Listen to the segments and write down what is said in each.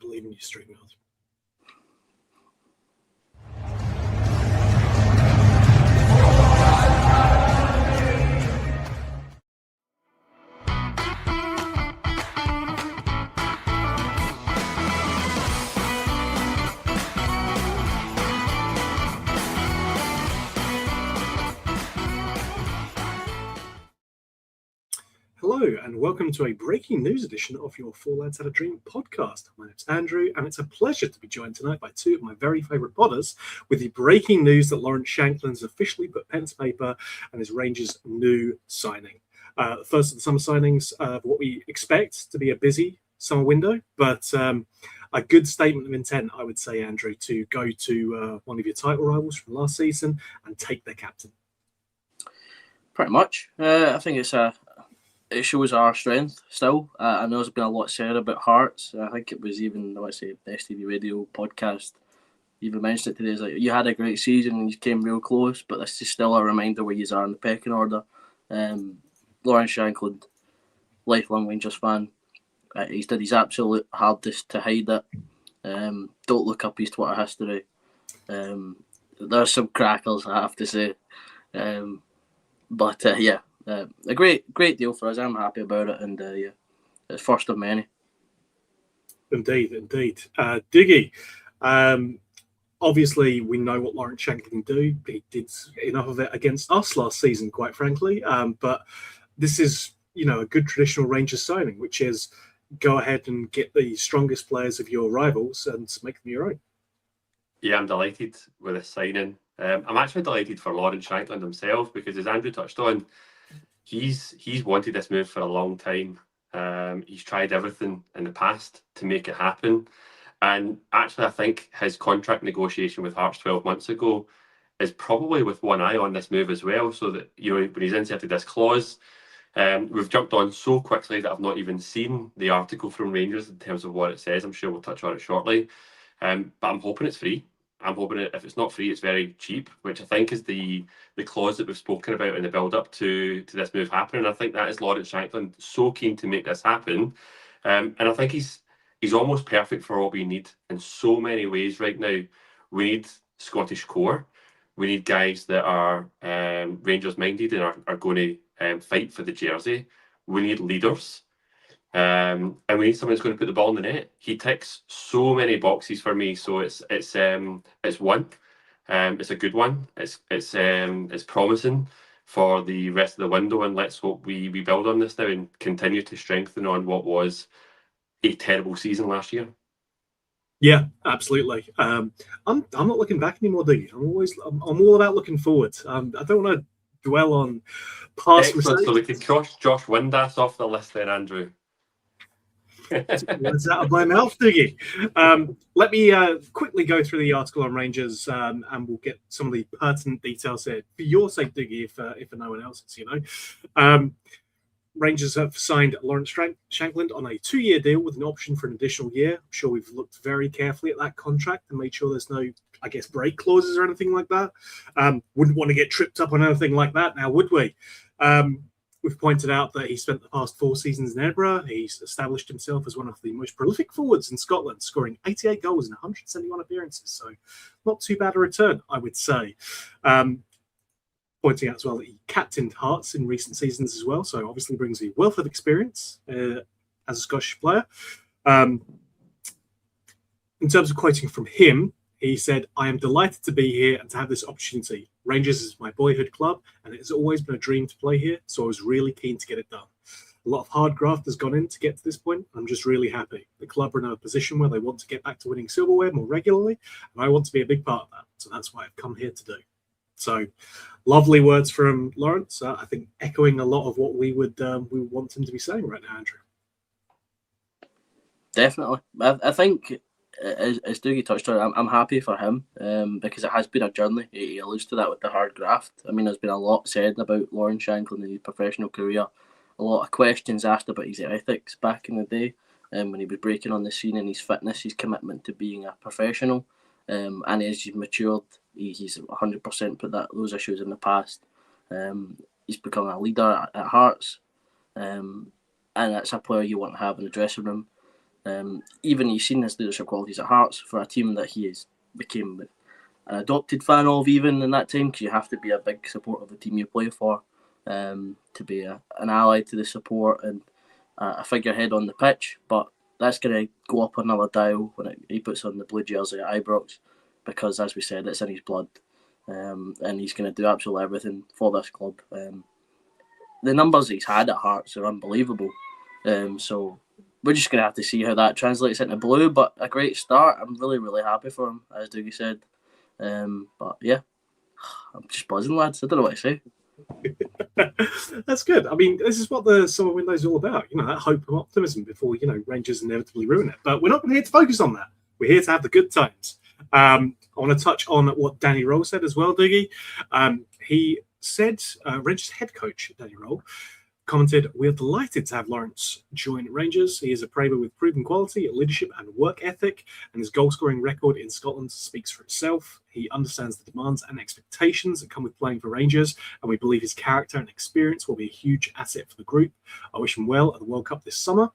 believe in you, Streamyard. Hello and welcome to a breaking news edition of your Four Lads Had a Dream podcast. My name's Andrew and it's a pleasure to be joined tonight by two of my very favourite podders with the breaking news that Lawrence Shankland has officially put pen to paper and is Rangers' new signing. First of the summer signings, what we expect to be a busy summer window, but a good statement of intent, I would say, Andrew, to go to one of your title rivals from last season and take their captain. Pretty much. I think it shows our strength still. I know there's been a lot said about Hearts. I think it was even, STV Radio podcast even mentioned it today. It's like, you had a great season and you came real close, but this is still a reminder where you are in the pecking order. Lawrence Shankland, lifelong Rangers fan. He's did his absolute hardest to hide it. Don't look up his Twitter history. There's some crackers, I have to say. A great deal for us. I'm happy about it, and it's first of many. Indeed. Dougie, obviously we know what Lawrence Shankland can do. He did enough of it against us last season, quite frankly. But this is, a good traditional Rangers signing, which is go ahead and get the strongest players of your rivals and make them your own. Yeah, I'm delighted with this signing. I'm actually delighted for Lawrence Shankland himself because, as Andrew touched on, he's wanted this move for a long time. He's tried everything in the past to make it happen. And actually, I think his contract negotiation with Hearts 12 months ago is probably with one eye on this move as well. So that, when he's inserted this clause, we've jumped on so quickly that I've not even seen the article from Rangers in terms of what it says. I'm sure we'll touch on it shortly. But I'm hoping it's free. I'm hoping if it's not free, it's very cheap, which I think is the clause that we've spoken about in the build-up to this move happening. I think that is Lawrence Shankland so keen to make this happen. And I think he's almost perfect for what we need in so many ways right now. We need Scottish core. We need guys that are Rangers-minded and are going to fight for the jersey. We need leaders. And we need someone who's going to put the ball in the net. He ticks so many boxes for me, so it's one. It's a good one. It's promising for the rest of the window, and let's hope we build on this now and continue to strengthen on what was a terrible season last year. Yeah, absolutely. I'm not looking back anymore, Dougie. I'm all about looking forward. I don't want to dwell on past mistakes. So we can cross Josh Windass off the list then, Andrew. Words out of my mouth, Dougie. Let me quickly go through the article on Rangers, and we'll get some of the pertinent details here for your sake, Dougie, if for no one else's. Rangers have signed Lawrence Shankland on a 2-year deal with an option for an additional year. I'm sure we've looked very carefully at that contract and made sure there's no, break clauses or anything like that. Wouldn't want to get tripped up on anything like that now, would we? We've pointed out that he spent the past 4 seasons in Edinburgh. He's established himself as one of the most prolific forwards in Scotland, scoring 88 goals in 171 appearances. So not too bad a return, I would say. Pointing out as well that he captained Hearts in recent seasons as well. So obviously brings a wealth of experience as a Scottish player. In terms of quoting from him, he said, "I am delighted to be here and to have this opportunity. Rangers is my boyhood club, and it has always been a dream to play here, so I was really keen to get it done. A lot of hard graft has gone in to get to this point. I'm just really happy. The club are in a position where they want to get back to winning silverware more regularly, and I want to be a big part of that. So that's what I've come here to do." So lovely words from Lawrence. I think echoing a lot of what we would want him to be saying right now, Andrew. Definitely. I think, as Dougie touched on, I'm happy for him because it has been a journey. He alludes to that with the hard graft. I mean, there's been a lot said about Lawrence Shankland and his professional career. A lot of questions asked about his ethics back in the day when he was breaking on the scene, and his fitness, his commitment to being a professional. And as he's matured, he's 100% put those issues in the past. He's become a leader at Hearts, and that's a player you want to have in the dressing room. Even you've seen his leadership qualities at Hearts for a team that he became an adopted fan of even in that time, because you have to be a big support of the team you play for, to be an ally to the support and a figurehead on the pitch. But that's going to go up another dial when he puts on the blue jersey at Ibrox, because, as we said, it's in his blood, and he's going to do absolutely everything for this club. The numbers he's had at Hearts are unbelievable, so we're just going to have to see how that translates into blue. But a great start. I'm really, really happy for him, as Dougie said. But yeah, I'm just buzzing, lads. I don't know what to say. That's good. I mean, this is what the summer window is all about. That hope and optimism before Rangers inevitably ruin it. But we're not here to focus on that. We're here to have the good times. I want to touch on what Danny Roll said as well, Dougie. He said, Rangers head coach Danny Roll commented, "We are delighted to have Lawrence join Rangers. He is a Praver with proven quality, leadership and work ethic, and his goal-scoring record in Scotland speaks for itself. He understands the demands and expectations that come with playing for Rangers, and we believe his character and experience will be a huge asset for the group. I wish him well at the World Cup this summer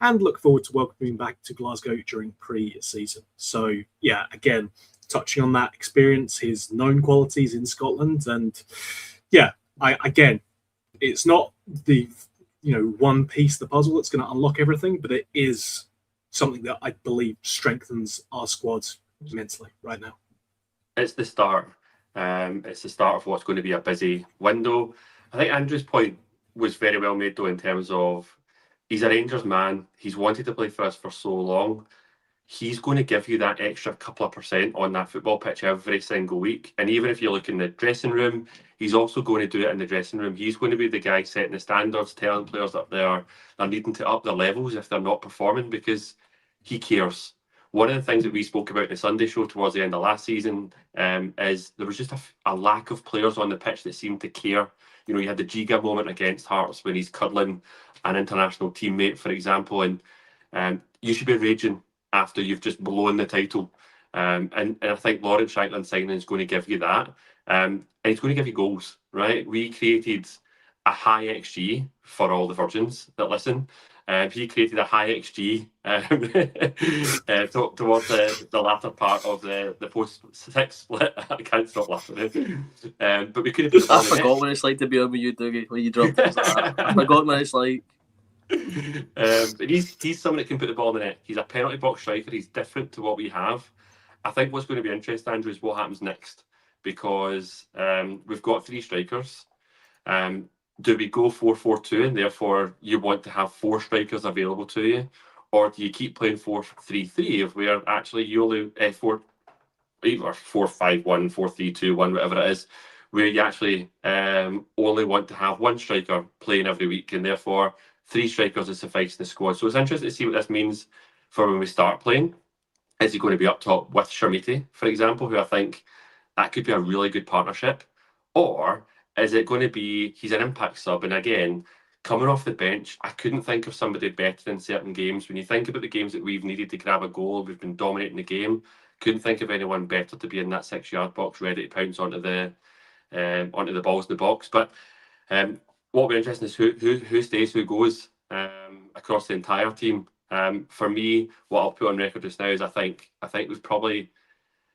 and look forward to welcoming him back to Glasgow during pre-season." So, yeah, again, touching on that experience, his known qualities in Scotland, and yeah, it's not the one piece of the puzzle that's going to unlock everything, but it is something that I believe strengthens our squad immensely right now. It's the start. It's the start of what's going to be a busy window. I think Andrew's point was very well made, though, in terms of he's a Rangers man. He's wanted to play for us for so long. He's going to give you that extra couple of % on that football pitch every single week. And even if you look in the dressing room, he's also going to do it in the dressing room. He's going to be the guy setting the standards, telling players that they're needing to up their levels if they're not performing, because he cares. One of the things that we spoke about in the Sunday show towards the end of last season is there was just a lack of players on the pitch that seemed to care. You had the Giga moment against Hearts when he's cuddling an international teammate, for example, and you should be raging after you've just blown the title. And I think Lawrence Shankland signing is going to give you that. And it's going to give you goals, right? We created a high XG for all the virgins that listen. He created a high XG towards the latter part of the post-6 split. I can't stop laughing. But we could have I forgot what it's like to be on with you, Dougie, when you dropped it. I forgot what it's like. But he's someone that can put the ball in the net. He's a penalty box striker. He's different to what we have. I think what's going to be interesting, Andrew, is what happens next, because we've got 3 strikers. Do we go 4-4-2 and therefore you want to have 4 strikers available to you, or do you keep playing 4-3-3 if we're actually you only 4 either 4-5-1, 4-3-2-1, whatever it is, where you actually only want to have 1 striker playing every week, and therefore 3 strikers is suffice in the squad. So it's interesting to see what this means for when we start playing. Is he going to be up top with Shermiti, for example, who I think that could be a really good partnership? Or is it going to be he's an impact sub? And again, coming off the bench, I couldn't think of somebody better in certain games. When you think about the games that we've needed to grab a goal, we've been dominating the game. Couldn't think of anyone better to be in that 6-yard box, ready to pounce onto the balls in the box. But what will be interesting is who stays, who goes across the entire team. For me, what I'll put on record just now is I think we've probably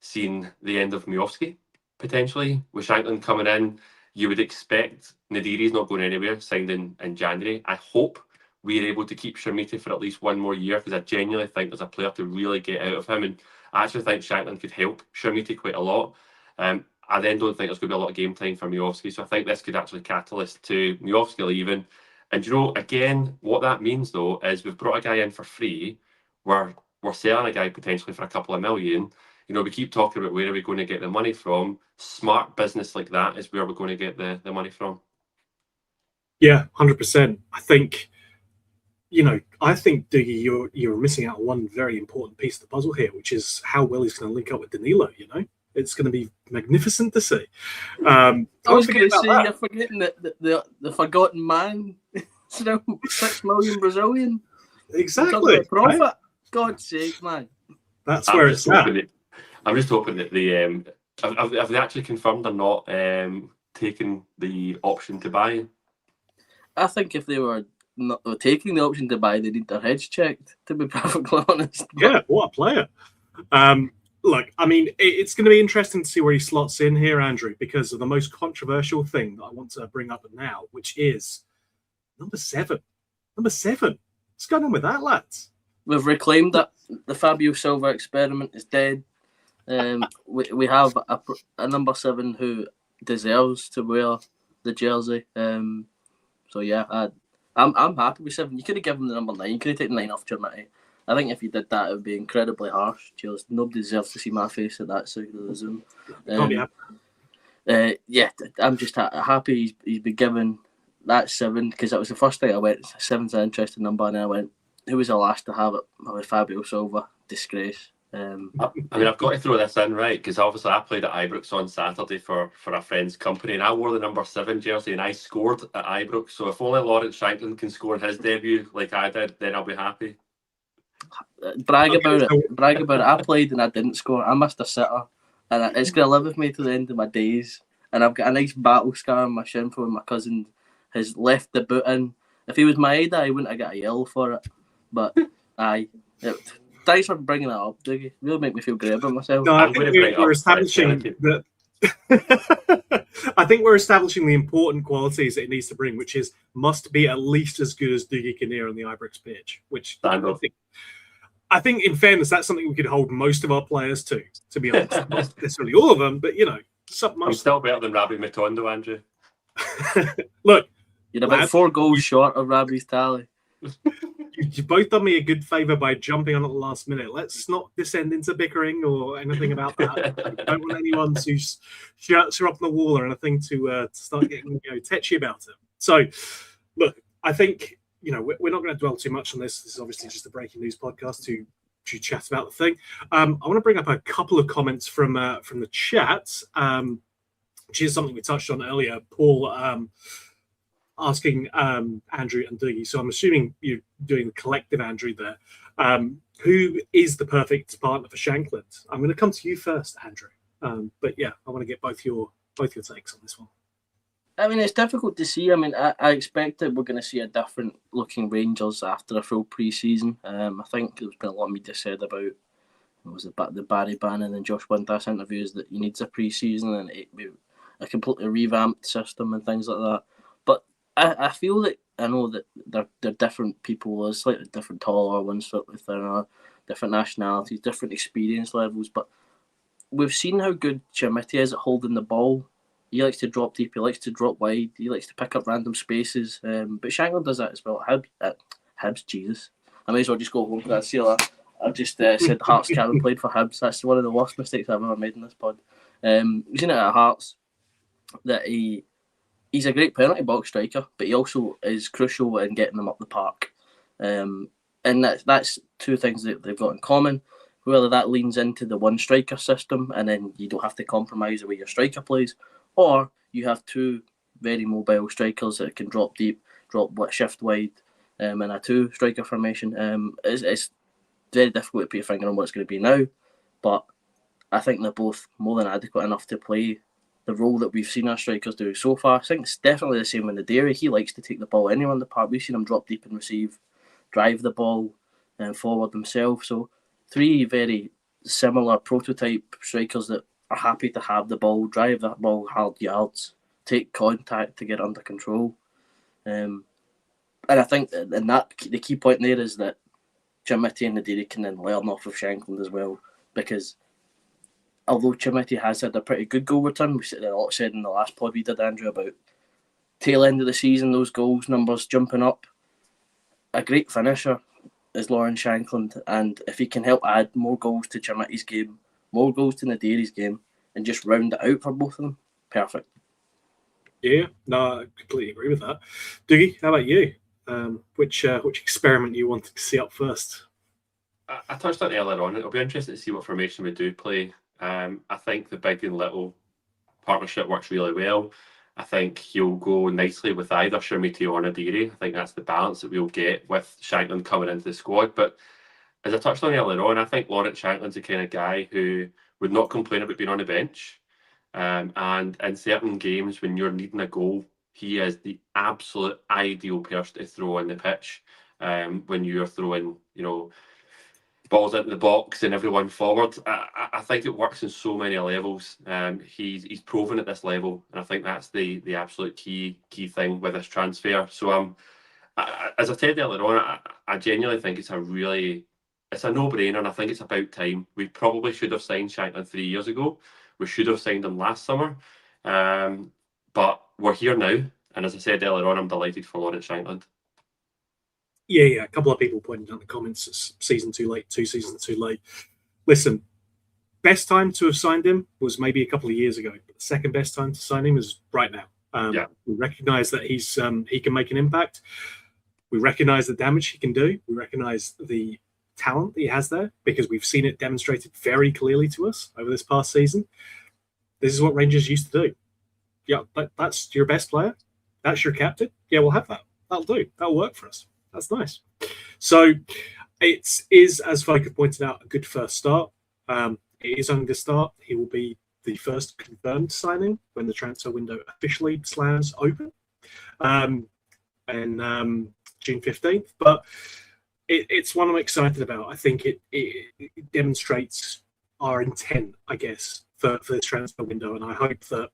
seen the end of Miovski, potentially, with Shankland coming in. You would expect Nadiri's not going anywhere, signed in January. I hope we're able to keep Shermiti for at least 1 more year, because I genuinely think there's a player to really get out of him, and I actually think Shankland could help Shermiti quite a lot. I then don't think there's going to be a lot of game time for Miovski, so I think this could actually catalyst to Miovski leaving. And again, what that means though is we've brought a guy in for free. We're selling a guy potentially for a couple of million. We keep talking about where are we going to get the money from. Smart business like that is where we're going to get the money from. Yeah, 100%. I think, Dougie, you're missing out on one very important piece of the puzzle here, which is how well he's going to link up with Danilo. It's going to be magnificent to see. I was going to say, you're forgetting the forgotten man. 6 million Brazilian. Exactly. Profit. Right? God's sake, man. That's where it's at. I'm just hoping that the have they actually confirmed they're not taking the option to buy? I think if they were not taking the option to buy, they need their heads checked, to be perfectly honest. Yeah, what a player. Look, I mean, it's going to be interesting to see where he slots in here, Andrew, because of the most controversial thing that I want to bring up now, which is number 7. Number 7. What's going on with that, lads? We've reclaimed that the Fabio Silva experiment is dead. We have a number 7 who deserves to wear the jersey. So yeah, I'm happy with 7. You could have given him the number 9. You could have taken 9 off Jermaine. I think if you did that, it would be incredibly harsh. Cheers. Nobody deserves to see my face at that side of the Zoom. Yeah, I'm just happy he's been given that 7, because that was the first thing I went, 7's an interesting number, and I went, who was the last to have it? I went Fabio Silva. Disgrace. I mean, I've got to throw this in, right? Because obviously I played at Ibrox on Saturday for a friend's company, and I wore the number 7 jersey, and I scored at Ibrox. So if only Lawrence Shankland can score in his debut like I did, then I'll be happy. Brag about it. I played and I didn't score. I missed a sitter, and it's going to live with me to the end of my days. And I've got a nice battle scar on my shin from when my cousin has left the boot in. If he was my age, I wouldn't have got a yell for it. But aye. Thanks for bringing that up, Dougie. Really make me feel great about myself. No, I think we're establishing that. I think we're establishing the important qualities that it needs to bring, which is must be at least as good as Dougie Kinnear on the Ibrox pitch. Which I think, in fairness, that's something we could hold most of our players to be honest. Not necessarily all of them, but I'm still better than Rabbi Matondo, Andrew. Look, you're about 4 goals short of Rabbi's tally. You've both done me a good favour by jumping on at the last minute. Let's not descend into bickering or anything about that. I don't want anyone whose shirts are up on the wall or anything to start getting tetchy about it. So, look, I think we're not going to dwell too much on this. This is obviously just a breaking news podcast to chat about the thing. I want to bring up a couple of comments from the chat, which is something we touched on earlier. Paul asking Andrew and Dougie, so I'm assuming you're doing the collective Andrew there. Who is the perfect partner for Shankland? I'm going to come to you first, Andrew. But yeah, I want to get both your takes on this one. I mean, it's difficult to see. I mean, I expect that we're going to see a different looking Rangers after a full pre-season. I think there's been a lot of media said about the Barry Bannon and Josh Windass interviews that he needs a pre-season and a completely revamped system and things like that. But I feel that I know that they're different people. There's slightly different taller ones with their different nationalities, different experience levels. But we've seen how good Chimiti is at holding the ball. He likes to drop deep. He likes to drop wide. He likes to pick up random spaces. But Shankland does that as well. Hibs, Jesus. I may as well just go home for that. See you later. I've just said Hearts Kevin played for Hibs. That's one of the worst mistakes I've ever made in this pod. We've seen it at Hearts that he's a great penalty box striker, but he also is crucial in getting them up the park. And that's two things that they've got in common. Whether that leans into the one striker system and then you don't have to compromise the way your striker plays, or you have two very mobile strikers that can drop deep, shift wide, in a 2 striker formation. It's very difficult to put your finger on what it's going to be now, but I think they're both more than adequate enough to play the role that we've seen our strikers do so far. I think it's definitely the same in the Dairy. He likes to take the ball anywhere in the park. We've seen him drop deep and receive, drive the ball and forward himself. So 3 very similar prototype strikers that are happy to have the ball, drive that ball hard yards, take contact to get under control. And I think that the key point there is that Chimiti and Nadiri can then learn off of Shankland as well, because although Chimiti has had a pretty good goal return, we said a lot said in the last pod we did, Andrew, about tail end of the season, those goals numbers jumping up. A great finisher is Lawrence Shankland, and if he can help add more goals to Chimiti's game, more goals to Nadiri's game, and just round it out for both of them, perfect. Yeah, no, I completely agree with that. Dougie, how about you? Which experiment you wanted to see up first? I touched on it earlier on. It'll be interesting to see what formation we do play. I think the big and little partnership works really well. I think he'll go nicely with either Shermiti or Nadiri. I think that's the balance that we'll get with Shankland coming into the squad. But as I touched on earlier on, I think Lawrence Shankland's the kind of guy who would not complain about being on the bench. And in certain games when you're needing a goal, he is the absolute ideal person to throw on the pitch when you're throwing, balls into the box and everyone forward. I think it works in so many levels. He's proven at this level, and I think that's the absolute key thing with this transfer. So as I said earlier on, I genuinely think it's a no-brainer, and I think it's about time. We probably should have signed Shankland 3 years ago. We should have signed him last summer, but we're here now. And as I said earlier on, I'm delighted for Lawrence Shankland. Yeah. A couple of people pointed out in the comments, it's season too late, 2 seasons too late. Listen, best time to have signed him was maybe a couple of years ago. But the second best time to sign him is right now. We recognise that he can make an impact. We recognise the damage he can do. We recognise the talent that he has there, because we've seen it demonstrated very clearly to us over this past season. This is what Rangers used to do. Yeah, that's your best player. That's your captain. Yeah, we'll have that. That'll do. That'll work for us. That's nice. So it is, as Vika pointed out, a good first start. It is only the start. He will be the first confirmed signing when the transfer window officially slams open on June 15th. But it's one I'm excited about. I think it demonstrates our intent, I guess, for this transfer window. And I hope that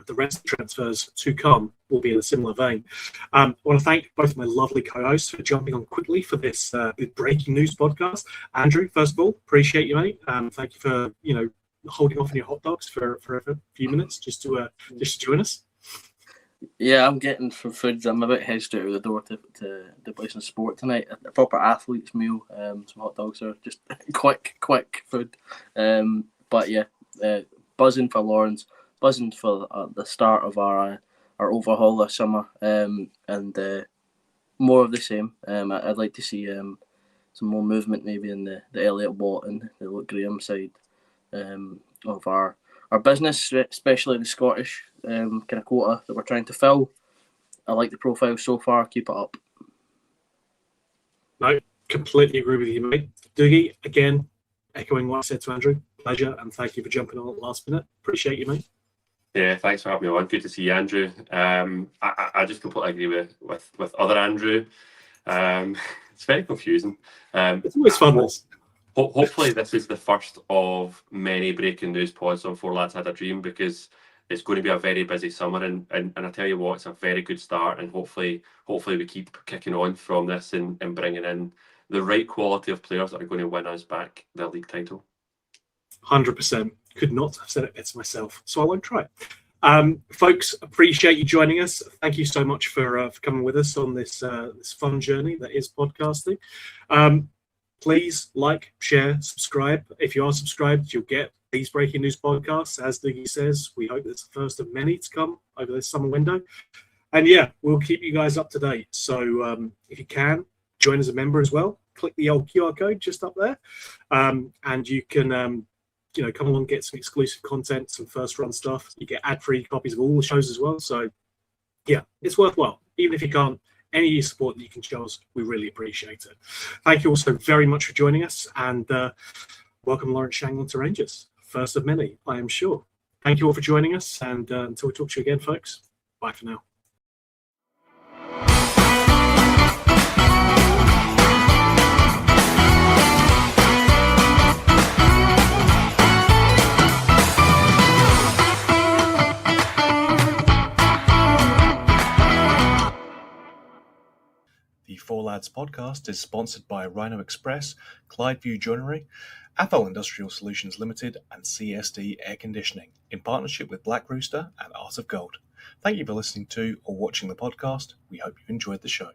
the rest of the transfers to come will be in a similar vein. I want to thank both my lovely co-hosts for jumping on quickly for this breaking news podcast. Andrew, first of all, appreciate you, mate. Thank you for holding off on your hot dogs for a few minutes just to join us. Yeah, I'm getting some food. I'm a bit hedged out of the door to play some sport tonight. A proper athlete's meal. Some hot dogs are just quick food. But yeah, buzzing for Lawrence. Buzzing for the start of our overhaul this summer, and more of the same. I'd like to see some more movement, maybe in the Elliott Watt and the Luke Graham side of our business, especially the Scottish kind of quota that we're trying to fill. I like the profile so far. Keep it up. No, completely agree with you, mate. Dougie, again, echoing what I said to Andrew, pleasure, and thank you for jumping on at the last minute. Appreciate you, mate. Yeah, thanks for having me on. Good to see you, Andrew. I just completely agree with other Andrew. It's very confusing. It's always fun. Hopefully this is the first of many breaking news pods on Four Lads Had a Dream, because it's going to be a very busy summer, and I tell you what, it's a very good start, and hopefully we keep kicking on from this and bringing in the right quality of players that are going to win us back the league title. 100%. Could not have said it better myself, so I won't try. Folks, appreciate you joining us. Thank you so much for coming with us on this fun journey that is podcasting. Please like, share, subscribe. If you are subscribed, you'll get these breaking news podcasts. As Dougie says, we hope it's the first of many to come over this summer window. And yeah, we'll keep you guys up to date. So if you can, join as a member as well. Click the old QR code just up there, and you can come along, get some exclusive content, some first run stuff. You get ad-free copies of all the shows as well. So yeah, it's worthwhile. Even if you can't, any support that you can show us, we really appreciate it. Thank you also very much for joining us, and welcome Lawrence Shankland to Rangers. First of many, I am sure. Thank you all for joining us, and until we talk to you again, folks, bye for now. The Four Lads podcast is sponsored by Rhino Express, Clydeview Joinery, Athol Industrial Solutions Limited, and CSD Air Conditioning, in partnership with Black Rooster and Art of Gold. Thank you for listening to or watching the podcast. We hope you enjoyed the show.